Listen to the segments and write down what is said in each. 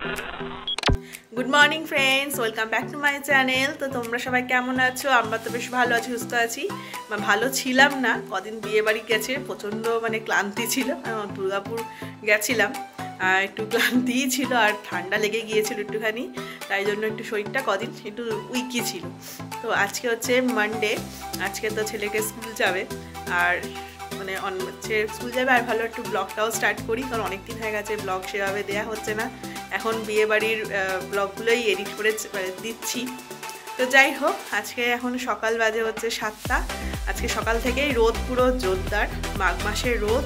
Good morning friends, welcome back to my channel. তো তোমরা সবাই কেমন আছো? আমরা তো বেশ ভালো আছি, সুস্থ আছি। ভালো ছিলাম না, কদিন বিয়ে বাড়ি গেছে, প্রচণ্ড ক্লান্তি ছিল। দুর্গাপুর গেছিলাম, একটু ক্লান্তিই ছিল আর ঠান্ডা লেগে গিয়েছিল একটুখানি, তাই জন্য একটু শরীরটা কদিন একটু উইকি ছিল। তো আজকে হচ্ছে মানডে, আজকে তো ছেলেকে স্কুল যাবে, আর স্কুল যাবে। আর ভালো একটু ব্লগটাও স্টার্ট করি, কারণ অনেক দিন হয়ে গেছে ব্লগ সেভাবে দেওয়া হচ্ছে না। এখন বিয়ে বাড়ির ব্লগগুলোই এডিট করে দিচ্ছি। তো যাই হোক, আজকে এখন সকাল বাজে হচ্ছে 7টা। আজকে সকাল থেকেই রোদ পুরো জোরদার, মাঘ মাসের রোদ,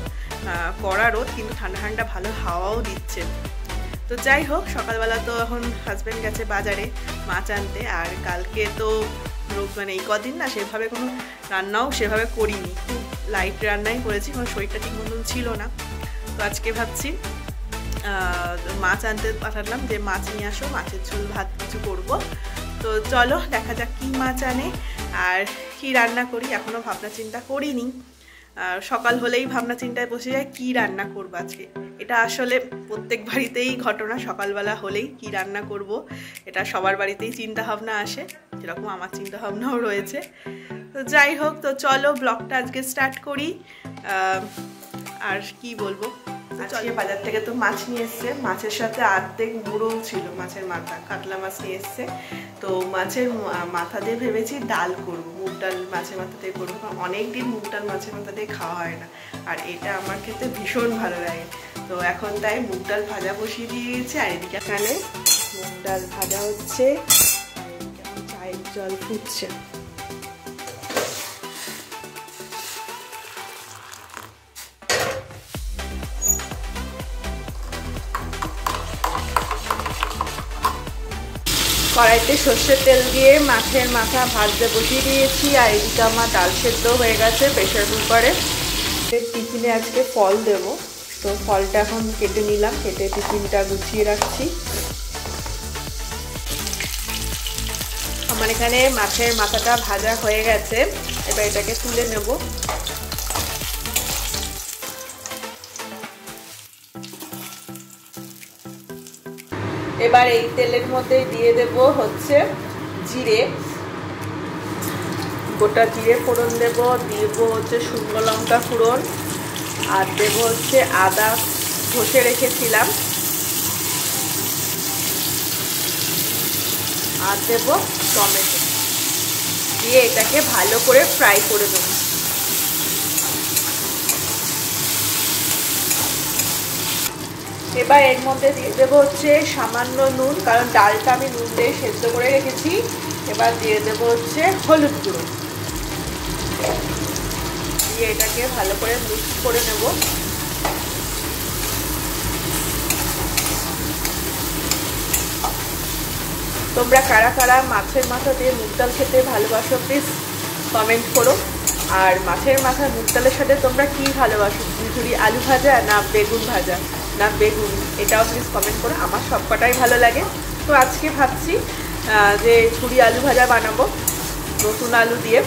কড়া রোদ, কিন্তু ঠান্ডা ঠান্ডা ভালো হাওয়াও দিচ্ছে। তো যাই হোক, সকালবেলা তো এখন হাজব্যান্ড গেছে বাজারে মাছ আনতে। আর কালকে তো এই কদিন না সেভাবে কোনো রান্নাও সেভাবে করিনি, খুব লাইট রান্নাই করেছি, কারণ শরীরটা ঠিক মতন ছিল না। তো আজকে ভাবছি মাছ আনতে পাঠালাম, যে মাছ নিয়ে আসো, মাছের ঝোল ভাত কিছু করব। তো চলো দেখা যাক কী মাছ আনে আর কি রান্না করি। এখনও ভাবনা চিন্তা করিনি, সকাল হলেই ভাবনা চিন্তায় বসে যায় কী রান্না করবো আজকে। এটা আসলে প্রত্যেক বাড়িতেই ঘটনা, সকালবেলা হলেই কি রান্না করব এটা সবার বাড়িতেই চিন্তা ভাবনা আসে, যেরকম আমার চিন্তা ভাবনাও রয়েছে। তো যাই হোক, তো চলো ব্লগটা আজকে স্টার্ট করি। আর কি বলবো, আজকে বাজার থেকে তো মাছ নিয়ে এসছে, মাছের সাথে অর্ধেক মুড়োও ছিল, মাছের মাথা, কাতলা মাছ নিয়ে এসছে। তো মাছের মাথা দিয়ে ভেবেছি ডাল করব, মুগ ডাল মাছের মাথা দিয়ে করবো, কারণ অনেকদিন মুগ ডাল মাছের মাথা দিয়ে খাওয়া হয় না, আর এটা আমার খেতে ভীষণ ভালো লাগে। তো এখন তাই মুগ ডাল ভাজা বসিয়ে দিয়েছি, আর এদিকে এখানে মুগ ডাল ভাজা হচ্ছে, আর এদিকে চায়ের জল ফুটছে। কড়াইতে সর্ষের তেল দিয়ে মাছের মাথা ভাজতে বসিয়ে দিয়েছি, আর এদিকে আমার ডাল সেদ্ধ হয়ে গেছে প্রেশার কুকারে। টিফিনে আজকে ফল দেব, তো ফলটা এখন কেটে নিলাম, কেটে টিফিনটা গুছিয়ে রাখছি। আমার এখানে মাছের মাথাটা ভাজা হয়ে গেছে, এবার এটাকে তুলে নেব। এবার এই তেলের মধ্যে দিয়ে দেব হচ্ছে জিরে, গোটা জিরে ফোড়ন দেব, দিব হচ্ছে শুকনো লঙ্কা ফোড়ন, আর দেব হচ্ছে আদা ঘষে রেখেছিলাম, আর দেব টমেটো, দিয়ে এটাকে ভালো করে ফ্রাই করে দেব। এবার এর মধ্যে দিয়ে দেবো হচ্ছে সামান্য নুন, কারণ ডালটা আমি নুন দিয়ে সেদ্ধ করে রেখেছি। এবার দিয়ে দেবো হচ্ছে হলুদ গুঁড়ো, দিয়ে এটাকে ভালো করে মিক্স করে নেব। তোমরা কারা কারা মাছের মাথা দিয়ে মুগ ডাল খেতে ভালোবাসো প্লিজ কমেন্ট করো। আর মাছের মাথা মুগ ডালের সাথে তোমরা কি ভালোবাসো, ঝুড়ি আলু ভাজা না বেগুন ভাজা না বেগুন, এটাও প্লিজ কমেন্ট করো। আমার সব কটাই ভালো লাগে। তো আজকে ভাবছি যে ঝুড়ি আলু ভাজা বানাবো নতুন আলু দিয়ে,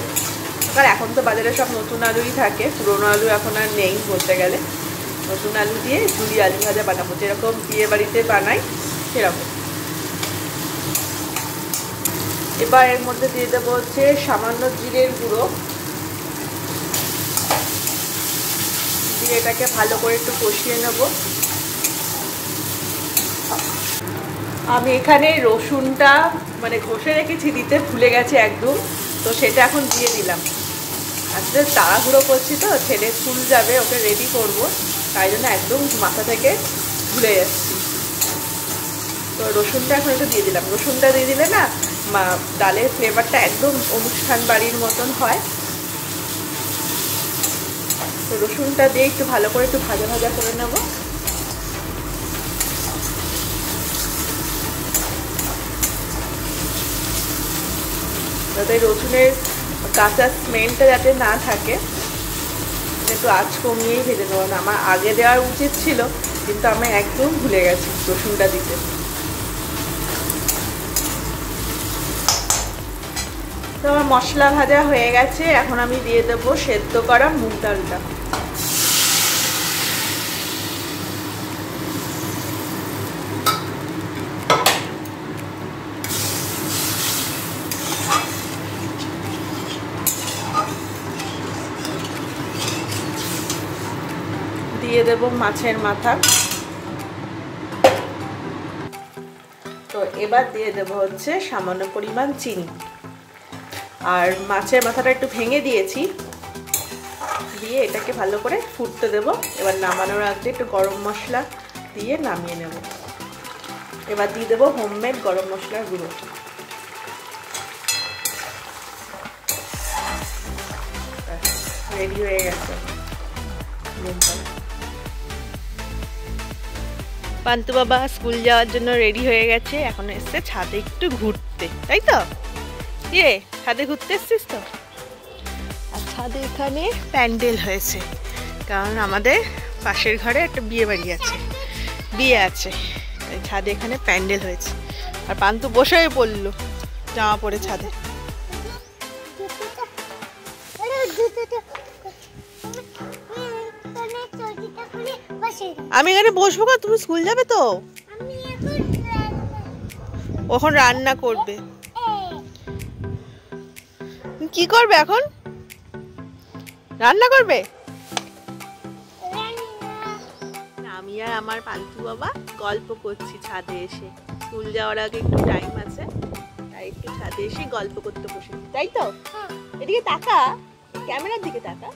কারণ এখন তো বাজারে সব নতুন আলুই থাকে, পুরোনো আলু এখন আর নেই বলতে গেলে। নতুন আলু দিয়ে ঝুড়ি আলু ভাজা বানাবো, যেরকম বিয়ে বাড়িতে বানাই সেরকম। এবার এর মধ্যে দিয়ে দেবো হচ্ছে সামান্য জিরের গুঁড়ো, দিয়ে এটাকে ভালো করে একটু কষিয়ে নেব। আমি এখানে রসুনটা ঘষে রেখেছি, দিতে ভুলে গেছি একদম, তো সেটা এখন দিয়ে দিলাম। আজকে তাড়াহুড়ো করছি, তো ছেলে স্কুল যাবে, ওকে রেডি করব, তাই জন্য একদম মাথা থেকে ভুলে যাচ্ছি। তো রসুনটা এখন একটু দিয়ে দিলাম, রসুনটা দিয়ে দিলে না ডালের ফ্লেভারটা একদম অনুষ্ঠান বাড়ির মতন হয়। তো রসুনটা দিয়ে একটু ভালো করে একটু ভাজা ভাজা করে নেব। যাতে রসুনের কাঁচা স্মেলটা যাতে না থাকে, একটু আঁচ কমিয়েই ভেজে নেবো। না, আমার আগে দেওয়ার উচিত ছিল, কিন্তু আমি একদম ভুলে গেছি রসুনটা দিতে। তো আমার মশলা ভাজা হয়ে গেছে, এখন আমি দিয়ে দেবো সেদ্ধ করা মুগ ডালটা। দিয়ে দেব মাছের মাথা। তো এবার দিয়ে দেব হচ্ছে সামান্য পরিমাণ চিনি। আর মাছের মাথাটা একটু ভেঙে দিয়েছি, দিয়ে এটাকে ভালো করে ফুটতে দেব। এবার নামানোর আগে একটু গরম মশলা দিয়ে নামিয়ে নেব। এবার দিয়ে দেবো হোমমেড গরম মশলার গুঁড়ো। রেডি হয়ে গেছে। পান্তু বাবা স্কুল যাওয়ার জন্য রেডি হয়ে গেছে, এখন এসছে ছাদে একটু ঘুরতে, তাই তো? ইয়ে, ছাদে ঘুরতে এসছিস তো? আর ছাদে এখানে প্যান্ডেল হয়েছে, কারণ আমাদের পাশের ঘরে একটা বিয়ে বাড়ি আছে, বিয়ে আছে, ছাদে এখানে প্যান্ডেল হয়েছে। আর পান্তু বসেই পড়লো জামা পরে ছাদে। আমি এখানে বসবো, তুমি স্কুল যাবে তো? ওখানে রান্না করবে। কি করবে এখন? রান্না করবে? আমি আর আমার পান্তু বাবা গল্প করছি ছাদে এসে। স্কুল যাওয়ার আগে একটু টাইম আছে, তাই একটু ছাদে এসে গল্প করতে বসেছি, তাই তো? এদিকে তাকা, ক্যামেরার দিকে তাকা।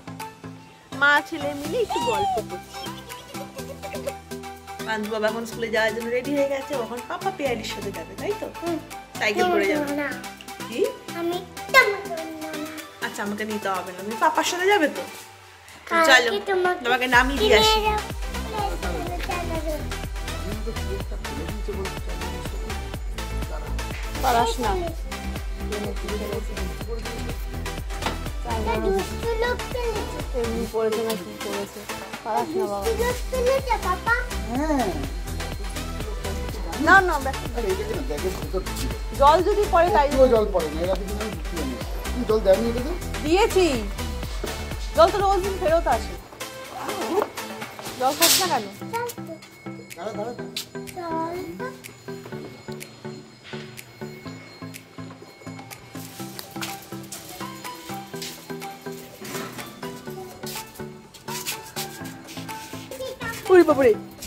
মা ছেলে মিলে একটু গল্প করছি। পান্তু বাবা এখন স্কুলে যাওয়ার জন্য রেডি হয়ে গেছে, এখন পাপা পেয়ারির সাথে যাবে, তাই তো? সাইকেল করে যাবে। কি? আচ্ছা, আমাকে নিতে হবে না, তুমি পাপার সাথে যাবে তো? চলো তোমাকে নামিয়ে দিয়ে আসি। পারাস না, এমনি পড়েছে না কি করেছে, পারাস না বাবা। না না, জল যদি পড়ে তাই জল পড়ে না, জল দেয়নি, দিয়েছি। জল তো রোজ দিন ফেরত আসে, জল খাস না কেন?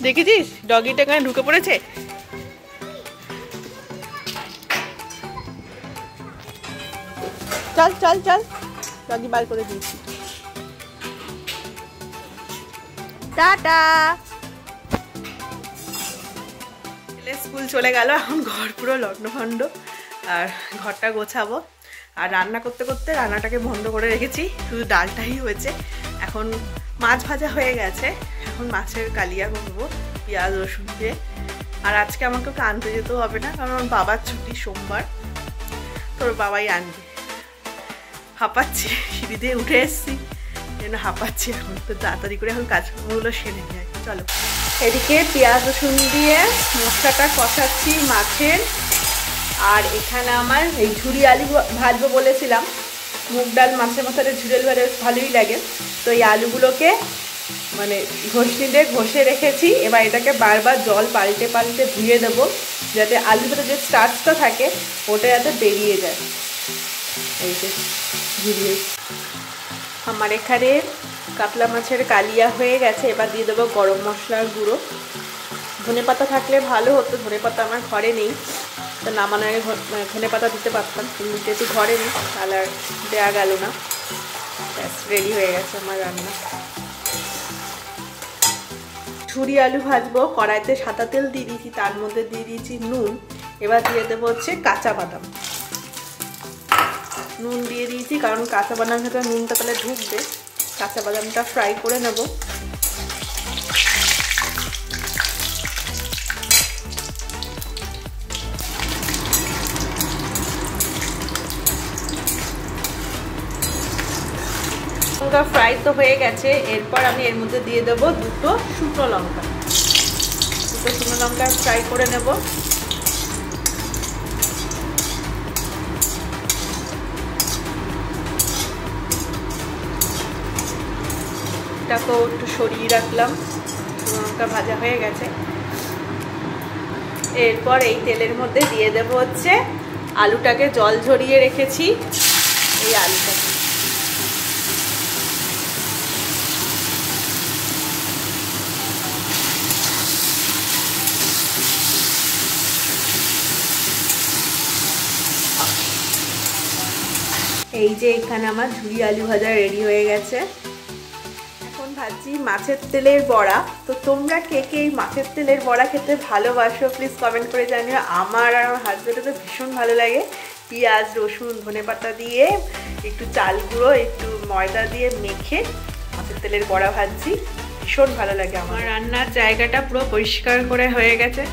দেখেছিস ডগিটা এখানে ঢুকে পড়েছে। চল চল চল, ডগি বার করে দিয়েছি। টাটা। স্কুল চলে গেল, এখন ঘর পুরো লন্ডভন্ড, আর ঘরটা গোছাবো। আর রান্না করতে করতে রান্নাটাকে বন্ধ করে রেখেছি, শুধু ডালটাই হয়েছে। এখন মাছ ভাজা হয়ে গেছে, এখন মাছের কালিয়া করবো পেঁয়াজ রসুন দিয়ে। আর আজকে আমাকে ওকে আনতে যেতেও হবে না, কারণ বাবার ছুটি সোমবার, তোর বাবাই আনবে। হাঁপাচ্ছি, সিঁড়ি দিয়ে উঠে এসছি, যেন হাঁপাচ্ছি এখন। তো তাড়াতাড়ি করে এখন কাজগুলো সেরে নিয়ে আসি, চলো। এদিকে পেঁয়াজ রসুন দিয়ে মশলাটা কষাচ্ছি মাছের। আর এখানে আমার এই ঝুরি আলু ভাজবো বলেছিলাম, মুগ ডাল মাছের মাথাটা ঝুরি আলু ভাজা ভালোই লাগে। তো এই আলুগুলোকে মানে ঘষনি দিয়ে ঘষে রেখেছি। এবার এটাকে বারবার জল পাল্টে পাল্টে ধুয়ে দেবো, যাতে আলুর ভেতরে যে স্টার্চটা থাকে ওটা যাতে বেরিয়ে যায়। এই যে ঝুরিয়ে আমার এখানে কাতলা মাছের কালিয়া হয়ে গেছে। এবার দিয়ে দেবো গরম মশলার গুঁড়ো। ধনে পাতা থাকলে ভালো হতো, ধনে পাতা আমার ঘরে নেই, তো নামানোর আগে ধনে পাতা দিতে পারতাম, কিন্তু যেহেতু ঘরে নেই তাহলে আর দেওয়া গেল না। ব্যাস রেডি হয়ে গেছে আমার রান্না। ঝুরি আলু ভাজবো, কড়াইতে সাদা তেল দিয়ে দিয়েছি, তার মধ্যে দিয়ে দিয়েছি নুন। এবার দিয়ে দেবো হচ্ছে কাঁচা বাদাম। নুন দিয়ে দিয়েছি কারণ কাঁচা বাদামের ভেতরে নুনটা তাহলে ঢুকবে। কাঁচা বাদামটা ফ্রাই করে নেব। লঙ্কা ফ্রাই তো হয়ে গেছে, এরপর আমি এর মধ্যে দিয়ে দেবো দুটো শুকনো লঙ্কা। দুটো শুকনো লঙ্কা ফ্রাই করে নেব। এটাকেও একটু সরিয়ে রাখলাম, শুকনো লঙ্কা ভাজা হয়ে গেছে। এরপর এই তেলের মধ্যে দিয়ে দেবো হচ্ছে আলুটাকে জল ঝরিয়ে রেখেছি, এই আলুটাকে। এই যে এখানে আমার ঝুরি আলু ভাজা রেডি হয়ে গেছে। এখন ভাজছি মাছের তেলের বড়া। তো তোমরা কে কে এই মাছের তেলের বড়া খেতে ভালোবাসো প্লিজ কমেন্ট করে জানিও। আমার আর আমার হাজবেন্ডের তো ভীষণ ভালো লাগে। পেঁয়াজ, রসুন, ধনেপাতা দিয়ে একটু চাল গুঁড়ো, একটু ময়দা দিয়ে মেখে মাছের তেলের বড়া ভাজছি, ভীষণ ভালো লাগে আমার। রান্নার জায়গাটা পুরো পরিষ্কার করে হয়ে গেছে।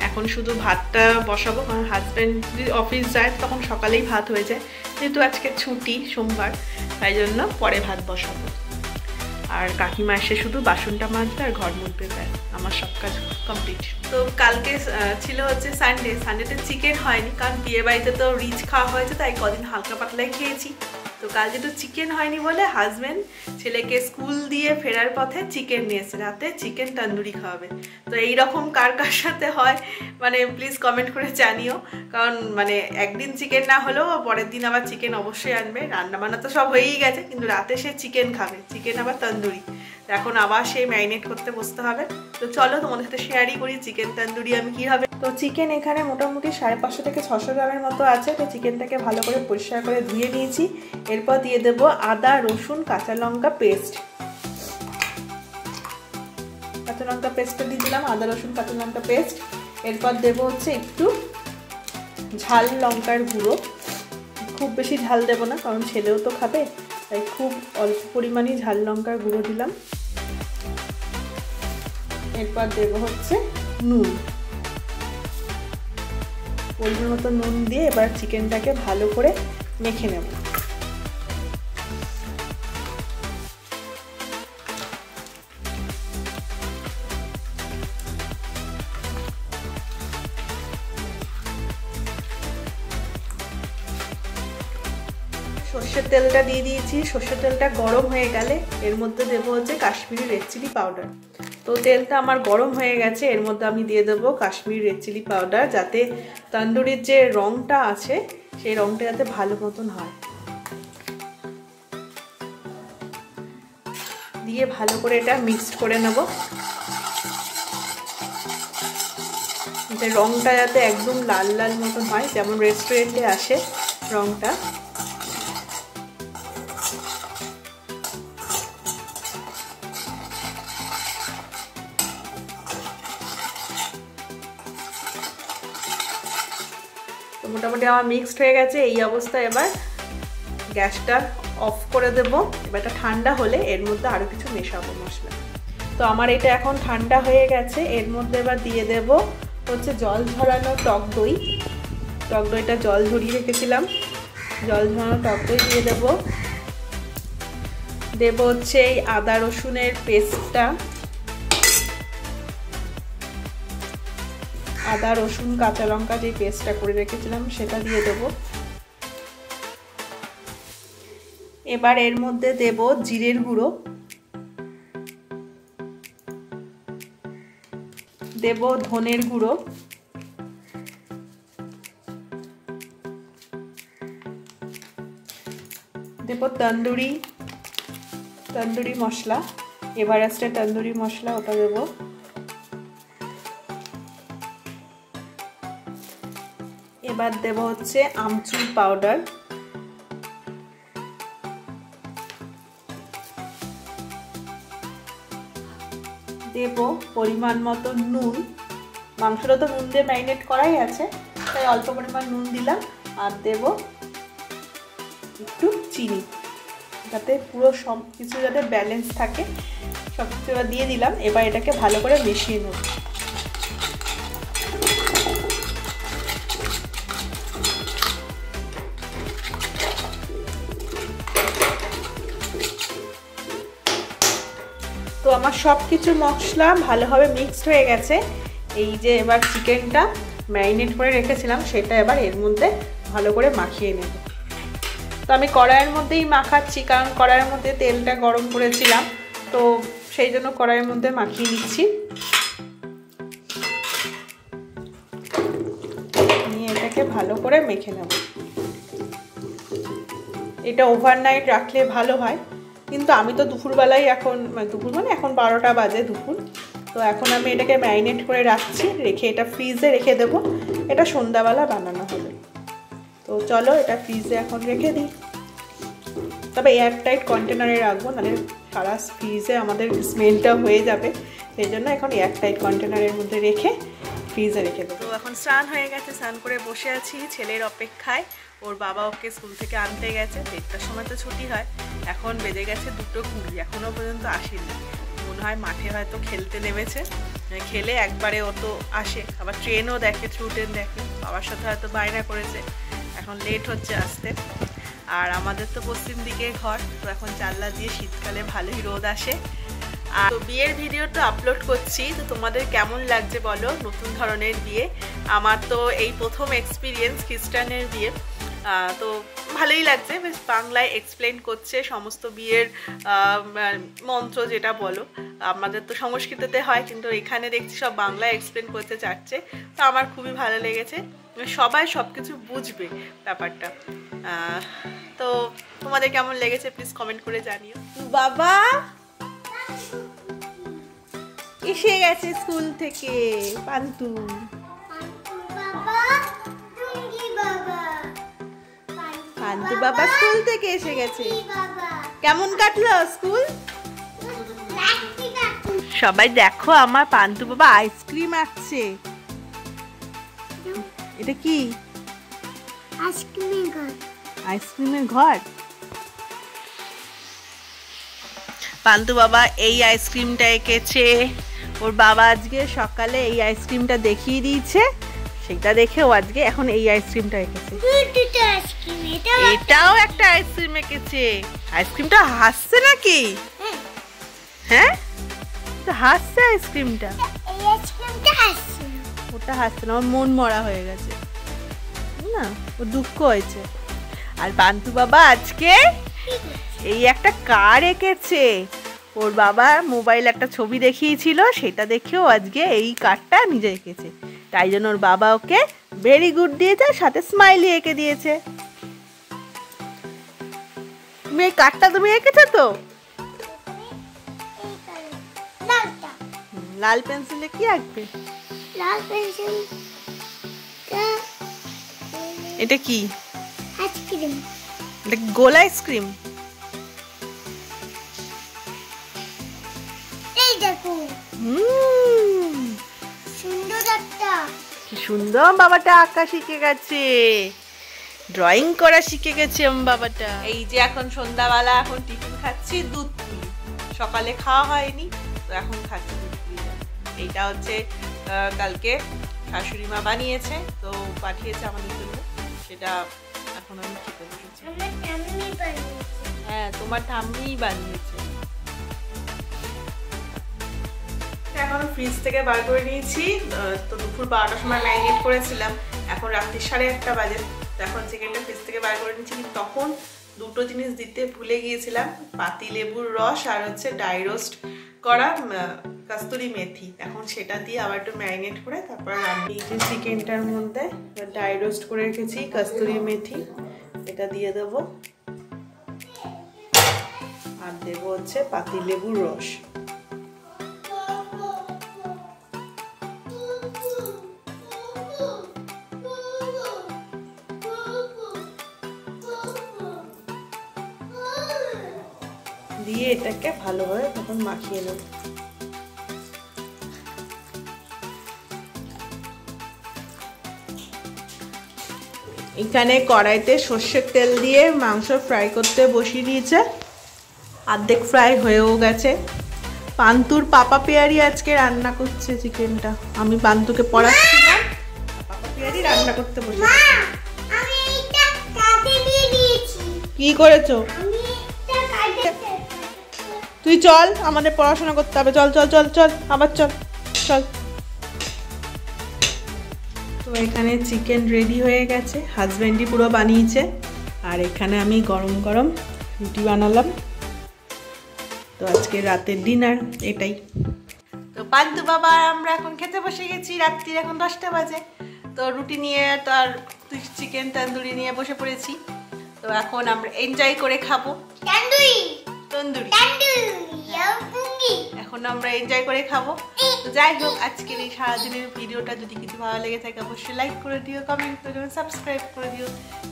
এখন শুধু ভাতটা বসাবো, কারণ হাজব্যান্ড যদি অফিস যায় তখন সকালেই ভাত হয়ে যায়, যেহেতু আজকে ছুটি সোমবার, তাই জন্য পরে ভাত বসাবো। আর কাকিমা এসে শুধু বাসনটা মাজবে আর ঘর মুছবে, ব্যাস আমার সব কাজ কমপ্লিট। তো কালকে ছিল হচ্ছে সানডেতে চিকেন হয়নি, কারণ বিয়ে বাড়িতে তো রিচ খাওয়া হয়েছে, তাই কদিন হালকা পাতলাই খেয়েছি। তো কাল যেহেতু চিকেন হয়নি বলে হাজব্যান্ড ছেলেকে স্কুল দিয়ে ফেরার পথে চিকেন নিয়েছে, রাতে চিকেন তন্দুরি খাওয়াবে। তো এইরকম কার কার সাথে হয় মানে প্লিজ কমেন্ট করে জানিও, কারণ মানে একদিন চিকেন না হলেও পরের দিন আবার চিকেন অবশ্যই আনবে। রান্নাবান্না তো সব হয়েই গেছে, কিন্তু রাতে সে চিকেন খাবে, চিকেন আবার তন্দুরি। এখন আবার সেই ম্যারিনেট করতে বসতে হবে। তো চলো তোমাদের সাথে শেয়ারই করি চিকেন তন্দুরি আমি কীভাবে। তো চিকেন এখানে মোটামুটি 550 থেকে 600 গ্রামের মতো আছে। তো চিকেনটাকে ভালো করে পরিষ্কার করে ধুয়ে নিয়েছি। এরপর দিয়ে দেবো আদা, রসুন, কাঁচা লঙ্কা পেস্ট। কাঁচা লঙ্কা পেস্টটা দিয়ে দিলাম, আদা, রসুন, কাঁচা লঙ্কা পেস্ট। এরপর দেবো হচ্ছে একটু ঝাল লঙ্কার গুঁড়ো। খুব বেশি ঝাল দেবো না, কারণ ছেলেও তো খাবে, তাই খুব অল্প পরিমাণেই ঝাল লঙ্কার গুঁড়ো দিলাম। এরপর দেবো হচ্ছে নুন, পরিমাণ মতো নুন দিয়ে এবার চিকেনটাকে ভালো করে মেখে নেব। সর্ষের তেলটা দিয়ে দিয়েছি। সর্ষের তেলটা গরম হয়ে গেলে এর মধ্যে দেবো হচ্ছে কাশ্মীরি রেড চিলি পাউডার। তো তেলটা আমার গরম হয়ে গেছে, এর মধ্যে আমি দিয়ে দেবো কাশ্মীরি রেড চিলি পাউডার, যাতে তন্দুরির যে রঙটা আছে সেই রঙটা যাতে ভালো মতন হয়। দিয়ে ভালো করে এটা মিক্সড করে নেব, যে রঙটা যাতে একদম লাল লাল মতন হয়, যেমন রেস্টুরেন্টে আসে রঙটা। তো মোটামুটি আমার মিক্সড হয়ে গেছে। এই অবস্থায় এবার গ্যাসটা অফ করে দেব। এবার এটা ঠান্ডা হলে এর মধ্যে আরও কিছু মেশাবো মশলা। তো আমার এটা এখন ঠান্ডা হয়ে গেছে। এর মধ্যে এবার দিয়ে দেব হচ্ছে জল ঝরানো টক দই। টক দইটা জল ঝরিয়ে রেখেছিলাম, জল ঝরানো টক দই দিয়ে দেব। দেব হচ্ছে এই আদা রসুনের পেস্টটা, আদা রসুন কাঁচা লঙ্কা যে পেস্টটা করে রেখেছিলাম সেটা দিয়ে দেব। এবার এর মধ্যে দেব জিরের গুঁড়ো, দেব ধনের গুঁড়ো, দেব তন্দুরি মশলা, এভারেস্টের তন্দুরি মশলা, ওটা দেব। এবার দেব হচ্ছে আমচুর পাউডার, দেব পরিমাণ মতো নুন। মাংসটা তো নুন দিয়ে ম্যারিনেট করাই আছে, তাই অল্প পরিমাণ নুন দিলাম। আর দেব একটু চিনি, যাতে পুরো সব কিছু যাতে ব্যালেন্স থাকে, সব কিছু দিয়ে দিলাম। এবার এটাকে ভালো করে মিশিয়ে নেব। তো আমার সব কিছু মশলা ভালোভাবে মিক্সড হয়ে গেছে। এই যে এবার চিকেনটা ম্যারিনেট করে রেখেছিলাম সেটা এবার এর মধ্যে ভালো করে মাখিয়ে নেব। তো আমি কড়াইয়ের মধ্যেই মাখাচ্ছি, কারণ কড়াইয়ের মধ্যে তেলটা গরম করেছিলাম, তো সেই জন্য কড়াইয়ের মধ্যে মাখিয়ে নিচ্ছি। নিয়ে এটাকে ভালো করে মেখে নেব। এটা ওভারনাইট রাখলে ভালো হয়, কিন্তু আমি তো দুপুরবেলায় এখন এখন 12টা বাজে দুপুর, তো এখন আমি এটাকে ম্যারিনেট করে রাখছি, রেখে এটা ফ্রিজে রেখে দেবো। এটা সন্ধ্যাবেলা বানানো হবে। তো চলো এটা ফ্রিজে এখন রেখে দিই। তবে এয়ারটাইট কন্টেনারে রাখবো, নাহলে সারা ফ্রিজে আমাদের স্মেলটা হয়ে যাবে, সেই জন্য এখন এয়ারটাইট কন্টেনারের মধ্যে রেখে ফ্রিজে রেখে দেবো। তো এখন স্নান হয়ে গেছে, স্নান করে বসে আছি ছেলের অপেক্ষায়। ওর বাবা ওকে স্কুল থেকে আনতে গেছে, 1টার সময় তো ছুটি হয়, এখন বেজে গেছে 2:20, এখনও পর্যন্ত আসেনি। মনে হয় মাঠে হয়তো খেলতে নেমেছে, খেলে একবারে ও তো আসে, আবার ট্রেনও দেখে, থ্রু ট্রেন দেখে, বাবার সাথে হয়তো বায়না করেছে, এখন লেট হচ্ছে আসতে। আর আমাদের তো পশ্চিম দিকে ঘর, তো এখন জানলা দিয়ে শীতকালে ভালোই রোদ আসে। আর তো বিয়ের ভিডিওটা আপলোড করছি, তো তোমাদের কেমন লাগছে বলো, নতুন ধরনের বিয়ে। আমার তো এই প্রথম এক্সপিরিয়েন্স খ্রিস্টানের বিয়ে, তো ভালোই লাগছে, বেশ বাংলায় এক্সপ্লেন করছে সমস্ত বিয়ের মন্ত্র যেটা বলো, আমাদের তো সংস্কৃততে হয়, কিন্তু এখানে দেখছি সব বাংলায় এক্সপ্লেন করতে চাচ্ছে, তো আমার খুবই ভালো লেগেছে, সবাই সব কিছু বুঝবে ব্যাপারটা। তো তোমাদের কেমন লেগেছে প্লিজ কমেন্ট করে জানিও। বাবা এসে গেছে স্কুল থেকে, পান্তু পান্তু বাবা স্কুল থেকে এসে গেছে। কেমন কাটলো স্কুল? সবাই দেখো আমার পান্তু বাবা আইসক্রিম আনছে। এটা কি? আইসক্রিমের ঘর। পান্তু বাবা এই আইসক্রিমটা এঁকেছে, ওর বাবা আজকে সকালে এই আইসক্রিমটা দেখিয়ে দিয়েছে, সেটা দেখে ও আজকে এখন এই আইসক্রিমটা এঁকেছে। এটাও একটা আইসক্রিম এঁকেছে। আইসক্রিমটা হাসছে নাকি? হ্যাঁ হাসছে আইসক্রিমটা, ওটা হাসছে না, ওর মন মরা হয়ে গেছে না, ও দুঃখ হয়েছে। আর পান্তু বাবা আজকে এই একটা কার এঁকেছে, ওর বাবা মোবাইল একটা ছবি দেখিয়েছিল, সেটা দেখেও আজকে এই কারটা নিজে এঁকেছে, তাই জন্য ওর বাবা ওকে ভেরি গুড দিয়েছে, সাথে স্মাইলি এঁকে দিয়েছে। তুমি এই কারটা তুমি এঁকেছো তো? লাল পেন্সিলে কি আঁকবে? লাল পেন্সিল। এটা কি? আইসক্রিম। এটা গোল আইসক্রিম। এই দেখো, সুন্দর একটা, কি সুন্দর বাবাটা আঁকা শিখে গেছে, ড্রয়িং করা শিখে গেছে বাবাটা। এই যে এখন সন্ধ্যাবেলা, এখন টিফিন খাচ্ছি দুধ পুলি, সকালে খাওয়া হয়নি, তো এখন খাচ্ছি দুধ পুলি। এইটা হচ্ছে কালকে শাশুড়ি মা বানিয়েছে, তো পাঠিয়েছে আমাদের জন্য, সেটা এখন আমি খেতে বসেছি। হ্যাঁ তোমার ঠাম্মিই বানিয়েছে। এখন ফ্রিজ থেকে বার করে নিয়েছি, তো দুপুর 12টার সময় ম্যারিনেট করেছিলাম, এখন রাত্রি 1:30 বাজে, তো এখন চিকেনটা ফ্রিজ থেকে বার করে নিচ্ছি। তখন দুটো জিনিস দিতে ভুলে গিয়েছিলাম, পাতি লেবুর রস আর হচ্ছে ড্রাই রোস্ট করা কস্তুরি মেথি, এখন সেটা দিয়ে আবার একটু ম্যারিনেট করে তারপর রান্না। এই চিকেনটার মধ্যে ড্রাই রোস্ট করে রেখেছি কস্তুরি মেথি, এটা দিয়ে দেবো, আর দেবো হচ্ছে পাতি লেবুর রস। দিয়ে এটাকে ভালোভাবে তখন মাখিয়ে নেব। এখানে কড়াইতে সর্ষের তেল দিয়ে মাংস ফ্রাই করতে বসিয়ে দিয়েছে, অর্ধেক ফ্রাই হয়েও গেছে। পান্তুর পাপা পেয়ারি আজকে রান্না করছে চিকেনটা, আমি পান্তুকে পড়াচ্ছিলাম, পাপা পেয়ারি রান্না করতে বসেছে। কি করেছো? তুই চল, আমাদের পড়াশোনা করতে হবে, চল চল চল চল, আবার চল চল। তো এখানে চিকেন রেডি হয়ে গেছে, হাজব্যান্ডই পুরো বানিয়েছে, আর এখানে আমি গরম গরম রুটি বানালাম। তো আজকে রাতের ডিনার এটাই। তো পান্তু বাবা আমরা এখন খেতে বসে গেছি, রাত্রির এখন 10টা বাজে, তো রুটি নিয়ে তার চিকেন তন্দুরি নিয়ে বসে পড়েছি। তো এখন আমরা এনজয় করে খাবো, তন্দুরি তন্দুরি এখন আমরা এনজয় করে খাবো। তো যাই হোক, আজকের এই সারাদিনের ভিডিওটা যদি কিছু ভালো লেগে থাকে অবশ্যই লাইক করে দিও, কমেন্ট করে দিও, সাবস্ক্রাইব করে দিও।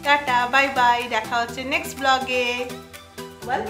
টাটা, বাই বাই, দেখা হচ্ছে নেক্সট ব্লগে। বল